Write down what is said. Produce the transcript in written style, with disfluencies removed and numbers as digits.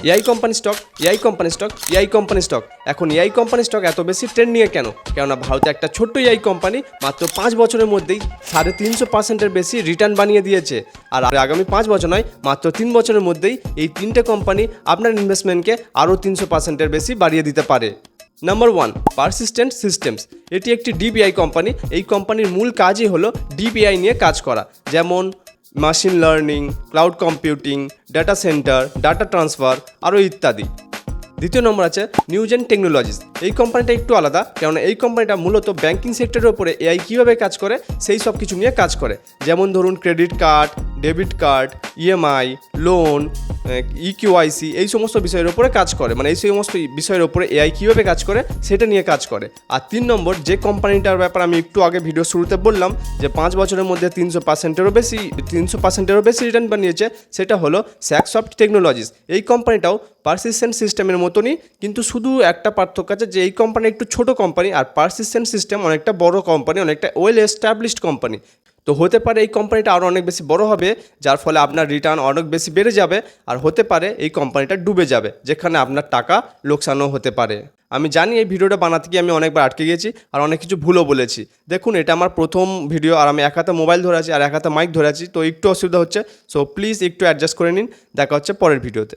AI company stock, AI company stock, AI company stock. এখন AI company stock এত বেশি trend নিয়ে কেন? কেননা ভারতে একটা ছোট্ট এআই কোম্পানি মাত্র 5 বছরের মধ্যেই 350% বেশি রিটার্ন বানিয়ে দিয়েছে। আর আগামী 5 বছর নয়, মাত্র 3 বছরের মধ্যেই এই 3টে কোম্পানি আপনার ইনভেস্টমেন্টকে আরও 300%-এর বেশি বাড়িয়ে দিতে পারে। Number 1, persistent systems. এটি একটি ডিপ এআই কোম্পানি। এই কোম্পানির মূল কাজই হলো ডিপ এআই নিয়ে কাজ করা, যেমন machine learning, cloud computing, data centre, data transfer আরও ইত্যাদি। দ্বিতীয় নম্বর আছে নিউজেন টেকনোলজিস। এই কোম্পানিটা একটু আলাদা, কেননা এই কোম্পানিটা মূলত ব্যাংকিং সেক্টরের উপরে এআই কীভাবে কাজ করে সেই সব কিছু নিয়ে কাজ করে। যেমন ধরুন credit card, debit card, EMI, loan, EQIC, এই সমস্ত বিষয়ের উপরে কাজ করে। মানে এই সমস্ত বিষয়ের উপরে এআই কীভাবে কাজ করে সেটা নিয়ে কাজ করে। আর 3 নম্বর যে কোম্পানিটার ব্যাপারে আমি একটু আগে ভিডিও শুরুতে বললাম যে 5 বছরের মধ্যে 300%-এরও বেশি রিটার্ন বানিয়েছে, সেটা হলো স্যাকসফট টেকনোলজিস। এই কোম্পানিটাও পারসিস্টেন্ট সিস্টেমের মতনই, কিন্তু শুধু একটা পার্থক্য আছে যে এই কোম্পানি একটু ছোট কোম্পানি আর পারসিস্টেন্ট সিস্টেম অনেকটা বড় কোম্পানি, অনেকটা ওয়েল এস্টাবলিশড কোম্পানি। তো হতে পারে এই কোম্পানিটা আরও অনেক বেশি বড় হবে, যার ফলে আপনার রিটার্ন অনেক বেশি বেড়ে যাবে। আর হতে পারে এই কোম্পানিটা ডুবে যাবে, যেখানে আপনার টাকা লোকসানও হতে পারে। আমি জানি এই ভিডিওটা বানাতে গিয়ে আমি অনেকবার আটকে গেছি আর অনেক কিছু ভুলও বলেছি। দেখুন, এটা আমার প্রথম ভিডিও আর আমি এক হাতে মোবাইল ধরে আছি আর এক হাতে মাইক ধরে আছি, তো একটু অসুবিধা হচ্ছে। সো প্লিজ একটু অ্যাডজাস্ট করে নিন। দেখা হচ্ছে পরের ভিডিওতে।